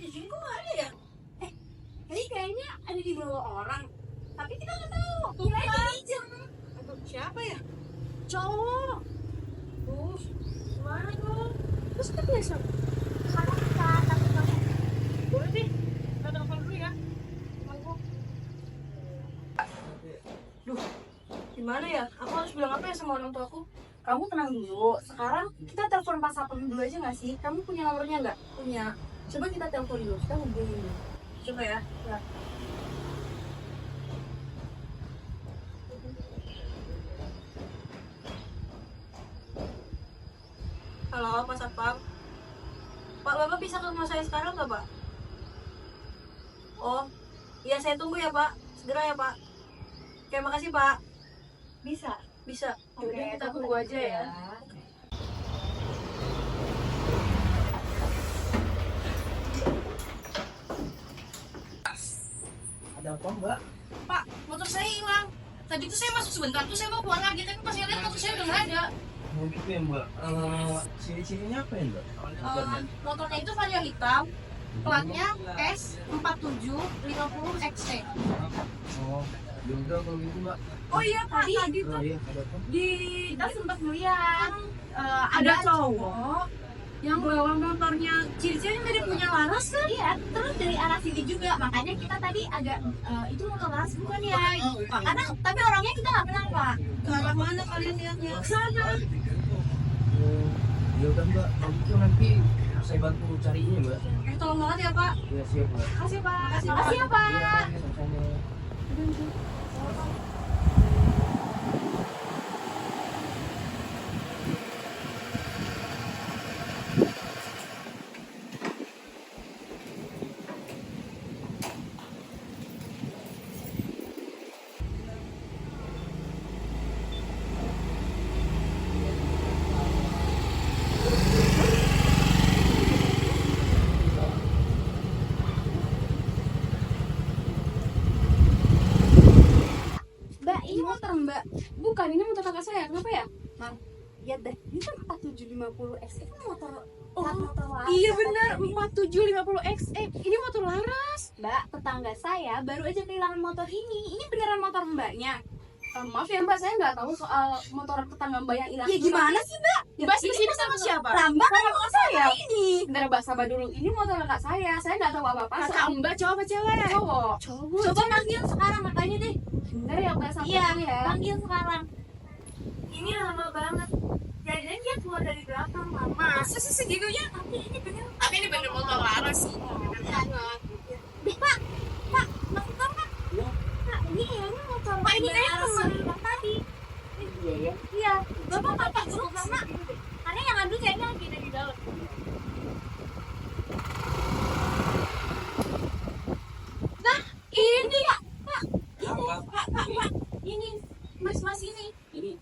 di sini kok nggak ada ya? Tadi kayaknya ada di bawah orang, tapi kita nggak tahu. Kirain pinjam. Aduh, siapa ya? Cowok. Gimana dong? Terus kita biasa. Sekarang kita telepon. Boleh deh. Kita telepon dulu ya. Duh, gimana ya? Aku harus bilang apa ya sama orang tua aku? Kamu tenang dulu. Sekarang kita telepon Pak Sapem dulu aja nggak sih? Kamu punya nomornya nggak? Punya. Coba kita telepon dulu. Kita hubungin dulu. Coba ya. Ya. Halo, Pak Sapam. Pak, Bapak bisa ke rumah saya sekarang nggak, Pak? Oh, iya saya tunggu ya, Pak. Segera ya, Pak. Oke, makasih, Pak. Bisa? Bisa. Oke, kita tunggu aja ya. Ada apa mbak? Pak, motor saya hilang. Tadi tuh saya masuk sebentar, tuh saya mau keluar lagi, tapi pas saya lihat motor saya udah nggak ada. Oh gitu ya mbak. Ciri-cirinya apa ya mbak? Motornya itu Vario hitam, platnya S4750XE. Oh, yaudah kalau gitu mbak. Oh iya Pak, tadi tuh Iya, ada apa? di kita sempat melihat ada cowok yang bawa motornya, ciri-cirinya mirip punya Laras kan? Iya, terus dari arah sini juga, makanya kita tadi agak itu motor Laras bukan ya? Karena tapi orangnya kita nggak kenal Pak. Ke arah mana kalian lihatnya? Ke sana. Oh, yaudah mbak. Kalau gitu nanti saya bantu carinya mbak. Tolong banget ya Pak. Iya siap mbak. Makasih Pak. Makasih ya Pak. Iya, sama-sama. Mbak, ini motor Mbak. Bukan, ini motor kakak saya. Kenapa ya? Mang, lihat deh. Ini kan 4750XE. Itu motor motor Laras. Iya benar, 4750XE. Ini motor Laras. Mbak, tetangga saya baru aja kehilangan motor ini. Ini beneran motor Mbaknya. Maaf ya Mbak, saya nggak tahu soal motor tetangga Mbak yang hilang. Ya gimana sih Mbak? Mbak ini sama siapa? Mbak kan motor saya. Ini. Bentar Mbak, sabar dulu. Ini motor kakak saya. Saya nggak tahu apa-apa. Kakak Mbak cowok apa cewek? Cowok. Coba panggil sekarang makanya deh. Bener ya Mbak, sampai dulu ya. Panggil sekarang. Ini lama banget. Jadinya dia keluar dari belakang lama. Masa sih segitunya? Tapi ini bener motor Laras sih. Bener banget. Pak, motor kan? Pak, ini kayaknya motor. Pak, ini kayaknya teman yang tadi. Iya. Bapak dulu karena yang ngadu kayaknya lagi ada di dalam. Nah, ini ya, Pak. Pak. Ini Mas ini.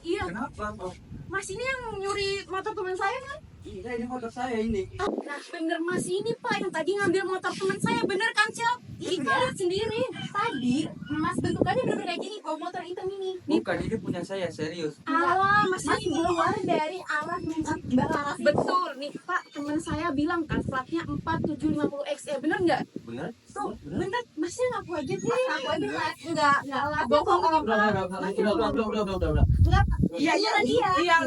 Iya. Kenapa mbak? Mas ini yang nyuri motor teman saya kan? Iya ini motor saya ini. Nah bener Mas ini Pak yang tadi ngambil motor teman saya, bener kan Cel? Kita lihat sendiri. Tadi Mas bentukannya bener kayak gini, bawa motor hitam ini. Bukan, ini punya saya serius. Alah, Mas ini keluar dari arah Mbak Laras. Betul nih Pak, teman saya bilang kan platnya 4750XE, bener nggak? Bener? Tuh, bener. Masnya ngaku aja deh. Ngaku aja Mas. Enggak lah. Bohong. Udah. Iya,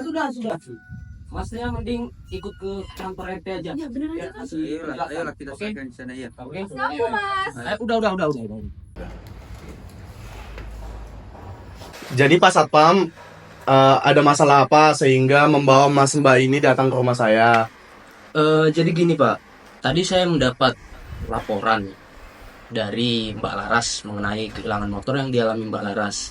sudah. Masnya mending ikut ke kantor RT aja. Ya bener aja kan. Ayolah kita selesaikan di sana ya. Oke. Ngaku Mas. Udah. Jadi Pak Satpam, ada masalah apa sehingga membawa Mas Mbak ini datang ke rumah saya? Jadi gini Pak, tadi saya mendapat laporan dari Mbak Laras mengenai kehilangan motor yang dialami Mbak Laras.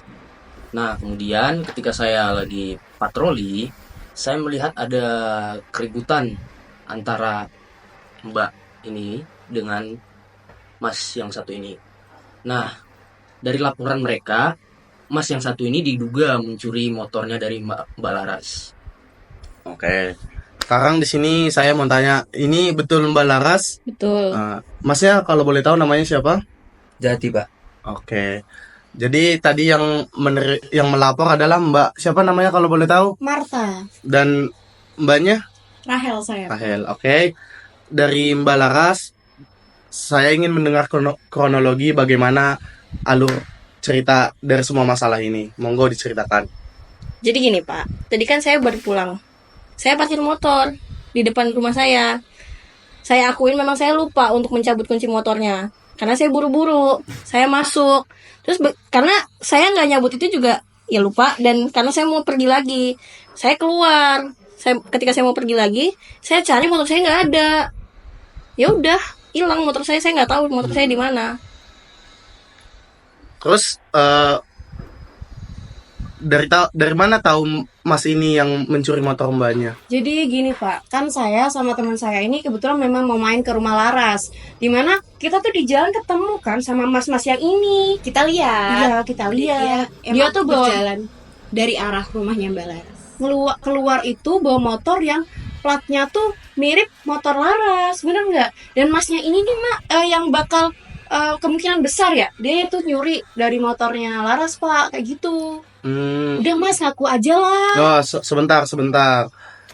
Nah kemudian ketika saya lagi patroli, saya melihat ada keributan antara Mbak ini dengan Mas yang satu ini. Nah dari laporan mereka, Mas yang satu ini diduga mencuri motornya dari Mbak Laras. Oke. Sekarang di sini saya mau tanya, ini betul Mbak Laras? Betul. Masnya kalau boleh tahu namanya siapa? Jati Pak. Oke. Jadi tadi yang melapor adalah Mbak siapa namanya kalau boleh tahu? Martha. Dan Mbaknya? Rahel saya. Rahel. Oke. Dari Mbak Laras, saya ingin mendengar kronologi bagaimana alur cerita dari semua masalah ini. Monggo diceritakan. Jadi gini Pak, tadi kan saya baru pulang. Saya parkir motor di depan rumah saya. Saya akuin memang saya lupa untuk mencabut kunci motornya. Karena saya buru-buru, saya masuk. Terus karena saya nggak nyabut itu juga ya lupa. Dan karena saya mau pergi lagi, saya keluar. Ketika saya mau pergi lagi, saya cari motor saya nggak ada. Ya udah, hilang motor saya nggak tahu motor saya di mana. Terus dari mana tahu Mas ini yang mencuri motor Mbaknya? Jadi gini Pak, kan saya sama teman saya ini kebetulan memang mau main ke rumah Laras. Dimana kita tuh di jalan ketemu kan sama mas-mas yang ini. Kita lihat. Iya, kita lihat. Dia tuh berjalan dari arah rumahnya Mbak Laras. keluar itu bawa motor yang platnya tuh mirip motor Laras, bener nggak? Dan masnya ini nih yang bakal kemungkinan besar ya, dia itu nyuri dari motornya Laras Pak, kayak gitu. Udah Mas, ngaku aja lah. Oh, sebentar.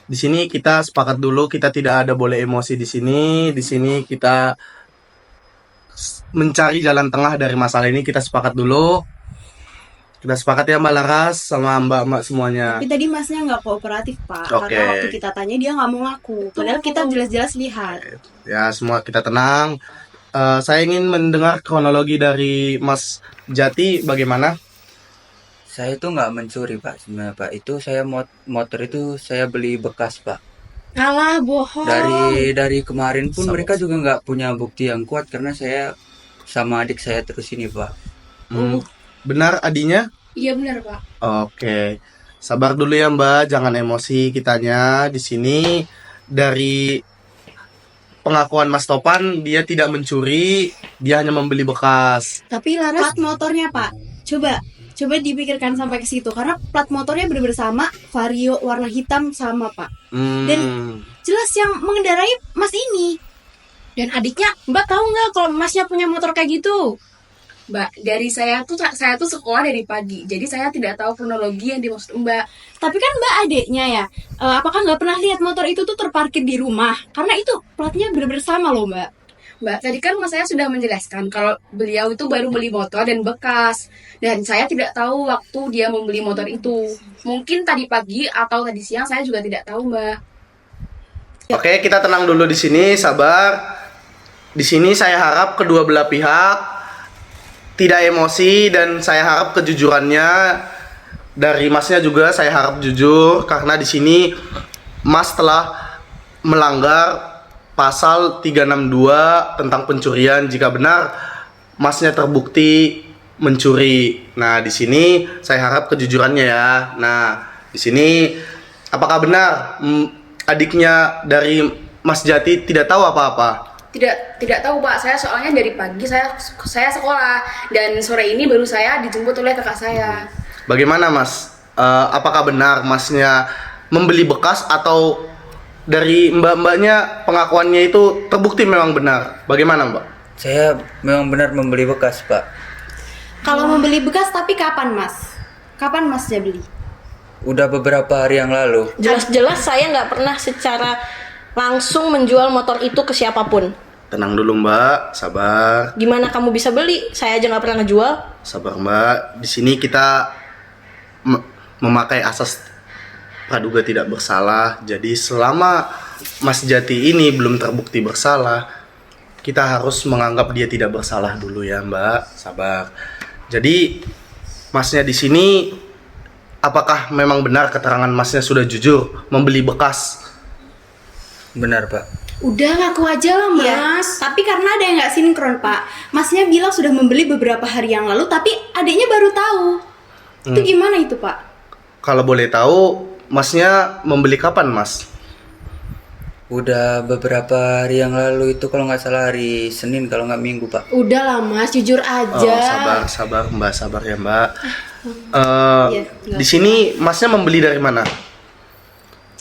Di sini kita sepakat dulu, kita tidak ada boleh emosi di sini. Di sini kita mencari jalan tengah dari masalah ini. Kita sepakat dulu. Kita sepakat ya Mbak Laras sama Mbak-mbak semuanya. Tapi tadi Masnya nggak kooperatif Pak, Oke. karena waktu kita tanya dia nggak mau ngaku. Padahal kita jelas-jelas lihat. Ya, semua kita tenang. Saya ingin mendengar kronologi dari Mas Jati bagaimana? Saya itu nggak mencuri Pak sebenarnya Pak. Itu saya motor itu saya beli bekas Pak. Alah, bohong. Dari kemarin pun mereka juga nggak punya bukti yang kuat karena saya sama adik saya terus ini Pak. Benar adinya? Iya benar Pak. Oke. Sabar dulu ya Mbak, jangan emosi kitanya. Di sini dari pengakuan Mas Topan, dia tidak mencuri, dia hanya membeli bekas. Tapi Laras plat motornya Pak, coba dipikirkan sampai ke situ, karena plat motornya bener-bener sama, vario warna hitam sama Pak. Dan jelas yang mengendarai Mas ini. Dan adiknya, Mbak tahu nggak kalau Masnya punya motor kayak gitu? Mbak, dari saya tuh sekolah dari pagi, jadi saya tidak tahu kronologi yang dimaksud Mbak. Tapi kan Mbak adeknya ya, apakah nggak pernah lihat motor itu tuh terparkir di rumah? Karena itu platnya bener-bener sama loh Mbak. Mbak, tadi kan Mas saya sudah menjelaskan kalau beliau itu baru beli motor dan bekas. Dan saya tidak tahu waktu dia membeli motor itu. Mungkin tadi pagi atau tadi siang, saya juga tidak tahu Mbak. Oke, kita tenang dulu di sini, sabar. Di sini saya harap kedua belah pihak tidak emosi dan saya harap kejujurannya dari Masnya juga saya harap jujur karena di sini Mas telah melanggar pasal 362 tentang pencurian jika benar Masnya terbukti mencuri. Nah, di sini saya harap kejujurannya ya. Nah, di sini apakah benar adiknya dari Mas Jati tidak tahu apa-apa? Tidak tahu Pak, saya soalnya dari pagi saya sekolah dan sore ini baru saya dijemput oleh kakak saya. Bagaimana Mas? Apakah benar Masnya membeli bekas atau dari mbak-mbaknya pengakuannya itu terbukti memang benar? Bagaimana Mbak? Saya memang benar membeli bekas Pak. Kalau membeli bekas tapi kapan Mas? Kapan Masnya beli? Udah beberapa hari yang lalu. Jelas-jelas saya nggak pernah secara langsung menjual motor itu ke siapapun. Tenang dulu Mbak, sabar. Gimana kamu bisa beli? Saya aja nggak pernah ngejual. Sabar Mbak. Di sini kita memakai asas praduga tidak bersalah. Jadi selama Mas Jati ini belum terbukti bersalah, kita harus menganggap dia tidak bersalah dulu ya Mbak. Sabar. Jadi Masnya di sini, apakah memang benar keterangan Masnya sudah jujur membeli bekas? Benar Pak. Udah ngaku aja lah Mas. Tapi karena ada yang nggak sinkron Pak. Masnya bilang sudah membeli beberapa hari yang lalu, tapi adiknya baru tahu. Itu gimana itu Pak? Kalau boleh tahu, Masnya membeli kapan Mas? Udah beberapa hari yang lalu itu kalau nggak salah hari Senin kalau nggak Minggu Pak. Udah lah Mas, jujur aja. Oh, sabar Mbak, sabar ya Mbak. Di sini Masnya membeli dari mana?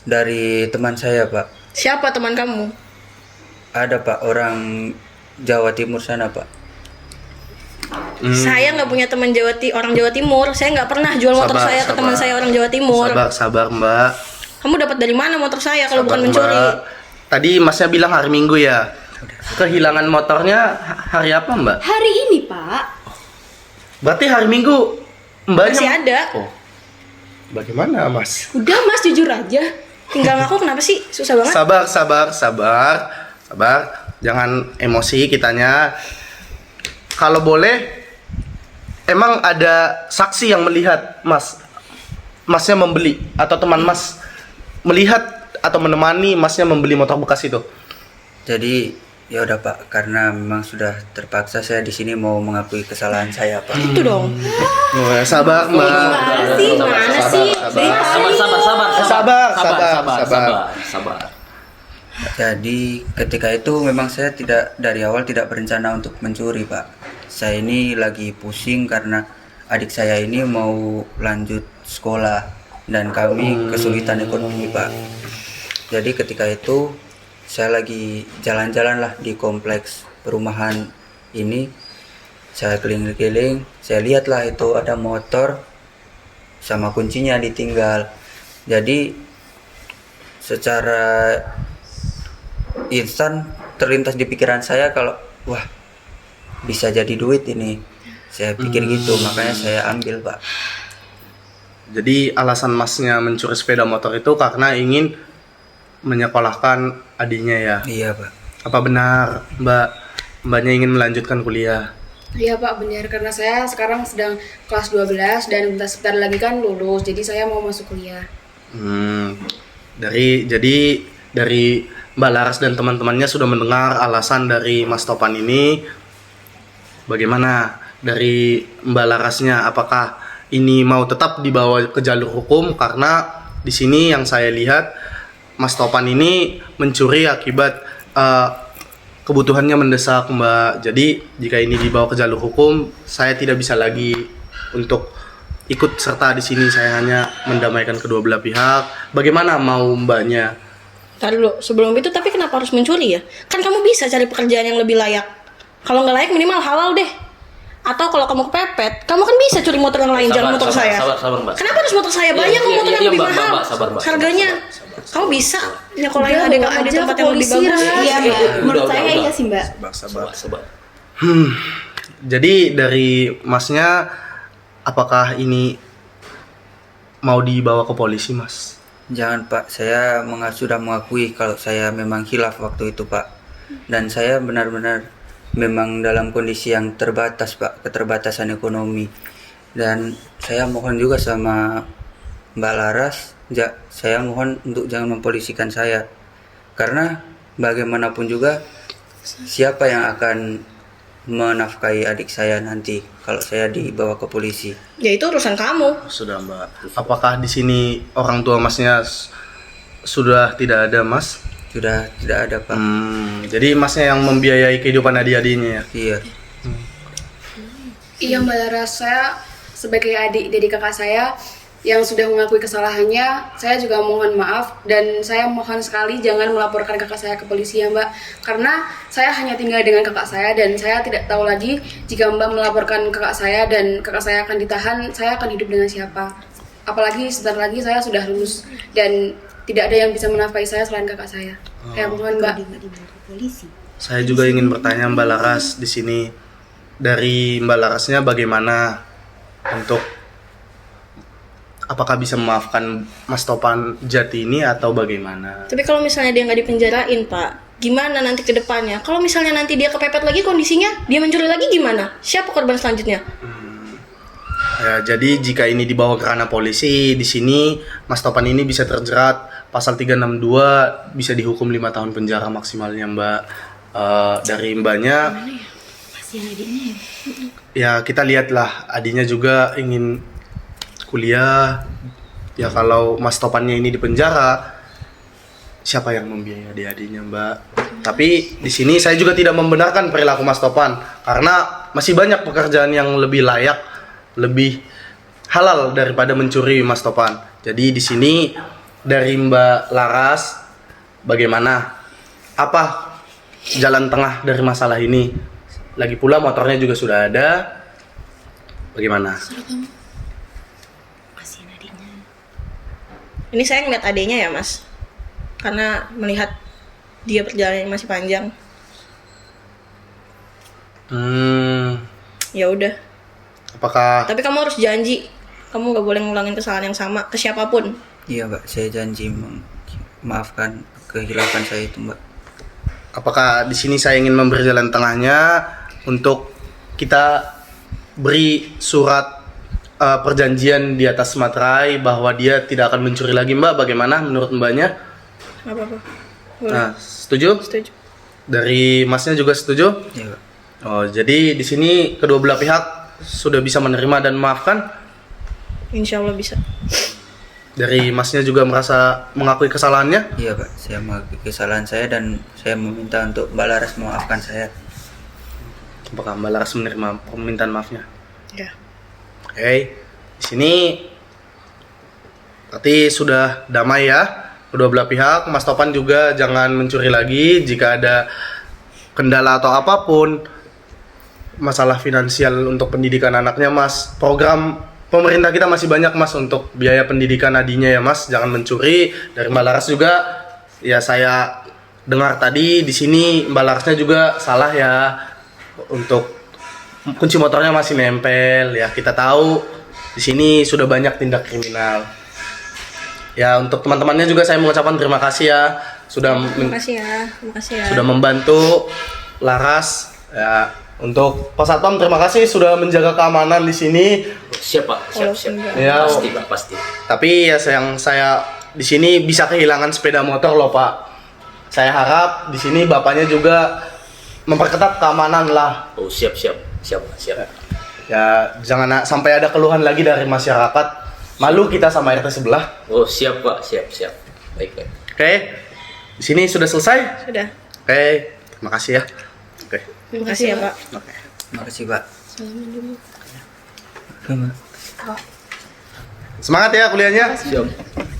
Dari teman saya Pak. Siapa teman kamu? Ada Pak, orang Jawa Timur sana Pak. Saya nggak punya teman orang Jawa Timur. Saya nggak pernah jual motor saya ke teman saya orang Jawa Timur. Sabar Mbak. Kamu dapat dari mana motor saya kalau Sabar, bukan mencuri? Mbak. Tadi Masnya bilang hari Minggu ya. Kehilangan motornya hari apa Mbak? Hari ini, Pak. Berarti hari Minggu Mbaknya Masih ada. Oh. Bagaimana Mas? Udah Mas, jujur aja. Tinggal ngaku, kenapa sih? Susah banget. Sabar. Jangan emosi kitanya. Kalau boleh, emang ada saksi yang melihat Masnya membeli atau teman Mas melihat atau menemani Masnya membeli motor bekas itu? Jadi ya udah Pak, karena memang sudah terpaksa saya di sini mau mengakui kesalahan saya Pak. Itu dong. Oh, sabar Mbak. Gimana sih? Mana sih? Sabar. Jadi ketika itu memang saya dari awal tidak berencana untuk mencuri Pak. Saya ini lagi pusing karena adik saya ini mau lanjut sekolah dan kami kesulitan ekonomi Pak. Jadi ketika itu saya lagi jalan-jalan lah di kompleks perumahan ini. Saya keliling-keliling, saya lihatlah itu ada motor sama kuncinya ditinggal. Jadi secara instan terlintas di pikiran saya kalau wah bisa jadi duit ini. Saya pikir gitu, makanya saya ambil Pak. Jadi alasan Masnya mencuri sepeda motor itu karena ingin menyekolahkan adiknya ya? Iya Pak. Apa benar Mbaknya ingin melanjutkan kuliah? Iya Pak, benar, karena saya sekarang sedang kelas 12 dan sebentar lagi kan lulus, jadi saya mau masuk kuliah. Dari Mbak Laras dan teman-temannya sudah mendengar alasan dari Mas Topan ini. Bagaimana dari Mbak Larasnya? Apakah ini mau tetap dibawa ke jalur hukum? Karena di sini yang saya lihat Mas Topan ini mencuri akibat kebutuhannya mendesak Mbak. Jadi jika ini dibawa ke jalur hukum, saya tidak bisa lagi untuk ikut serta di sini. Saya hanya mendamaikan kedua belah pihak. Bagaimana mau Mbaknya? Tadi dulu, sebelum itu tapi kenapa harus mencuri ya? Kan kamu bisa cari pekerjaan yang lebih layak. Kalau nggak layak minimal halal deh. Atau kalau kamu kepepet, kamu kan bisa curi motor yang lain, jangan motor saya. Sabar, Mbak. Kenapa harus motor saya? Banyak motor yang lebih mahal. Harganya. Kamu bisa nyekolahin adik kamu di tempat yang lebih bagus. Iya, Mbak. Menurut saya udah. iya sih, Mbak. Sabar. Jadi dari Masnya, apakah ini mau dibawa ke polisi Mas? Jangan Pak, saya sudah mengakui kalau saya memang khilaf waktu itu Pak. Dan saya benar-benar memang dalam kondisi yang terbatas Pak, keterbatasan ekonomi. Dan saya mohon juga sama Mbak Laras, saya mohon untuk jangan mempolisikan saya. Karena bagaimanapun juga siapa yang akan menafkahi adik saya nanti kalau saya dibawa ke polisi? Ya itu urusan kamu. Sudah Mbak. Apakah di sini orang tua Masnya sudah tidak ada Mas? Sudah tidak ada Pak. Jadi Masnya yang membiayai kehidupan adik-adiknya ya? Iya. Iya Mbak Laras, saya sebagai adik dari kakak saya yang sudah mengakui kesalahannya, saya juga mohon maaf dan saya mohon sekali jangan melaporkan kakak saya ke polisi ya Mbak, karena saya hanya tinggal dengan kakak saya dan saya tidak tahu lagi jika Mbak melaporkan kakak saya dan kakak saya akan ditahan, saya akan hidup dengan siapa. Apalagi sebentar lagi saya sudah lulus dan tidak ada yang bisa menafkahi saya selain kakak saya. Saya mohon Mbak. Saya juga ingin bertanya Mbak Laras di sini, dari Mbak Larasnya bagaimana untuk apakah bisa memaafkan Mas Topan Jati ini atau bagaimana? Tapi kalau misalnya dia nggak dipenjarain Pak, gimana nanti ke depannya? Kalau misalnya nanti dia kepepet lagi kondisinya, dia mencuri lagi gimana? Siapa korban selanjutnya? Ya, jadi jika ini dibawa ke ranah polisi, di sini Mas Topan ini bisa terjerat pasal 362, bisa dihukum 5 tahun penjara maksimalnya Mbak. Dari Mbaknya, ya kita lihatlah adiknya juga ingin kuliah. Ya kalau Mas Topannya ini di penjara, siapa yang membiayai adik-adiknya Mbak? Tapi di sini saya juga tidak membenarkan perilaku Mas Topan karena masih banyak pekerjaan yang lebih layak, lebih halal daripada mencuri Mas Topan. Jadi di sini dari Mbak Laras, bagaimana? Apa jalan tengah dari masalah ini? Lagi pula motornya juga sudah ada. Bagaimana? Ini saya ngeliat adenya ya Mas, karena melihat dia perjalanannya masih panjang. Ya udah. Apakah Tapi kamu harus janji, kamu gak boleh ngulangin kesalahan yang sama ke siapapun. Iya Mbak, saya janji maafkan kehilapan saya itu Mbak. apakah di sini saya ingin memberi jalan tengahnya untuk kita beri surat perjanjian di atas materai bahwa dia tidak akan mencuri lagi, Mbak. Bagaimana menurut Mbaknya? Gak apa-apa. Boleh. Nah, setuju? Setuju. Dari Masnya juga setuju? Iya Mbak. Oh, jadi di sini kedua belah pihak sudah bisa menerima dan memaafkan? Insya Allah bisa. Dari Masnya juga merasa mengakui kesalahannya? Iya Pak, saya mengakui kesalahan saya dan saya meminta untuk Mbak Laras memaafkan saya. Apakah Mbak Laras menerima permintaan maafnya? Ya. Oke, di sini berarti sudah damai ya kedua belah pihak. Mas Topan juga jangan mencuri lagi. Jika ada kendala atau apapun masalah finansial untuk pendidikan anaknya, Mas, program pemerintah kita masih banyak, Mas, untuk biaya pendidikan adinya ya, Mas. Jangan mencuri. Dari Mbak Laras juga, ya saya dengar tadi di sini Mbak Larasnya juga salah ya, untuk kunci motornya masih nempel ya. Kita tahu di sini sudah banyak tindak kriminal. Ya, untuk teman-temannya juga saya mengucapkan terima kasih ya sudah Makasih ya. Makasih ya. sudah membantu Laras ya. Untuk Pak Satpam terima kasih sudah menjaga keamanan di sini. Siap Pak, siap. Ya, Pasti Pak, pasti. tapi ya sayang saya di sini bisa kehilangan sepeda motor loh, Pak. Saya harap di sini Bapaknya juga memperketat keamanan lah. Oh, siap. Ya, jangan sampai ada keluhan lagi dari masyarakat. Malu kita sama RT sebelah. Oh, siap Pak, siap. Baik. Oke. Di sini sudah selesai? Sudah. Oke. Terima kasih ya. Oke. Terima kasih ya, Pak. Oke. Makasih Pak. Oke, Mbak. Semangat ya kuliahnya. Siap.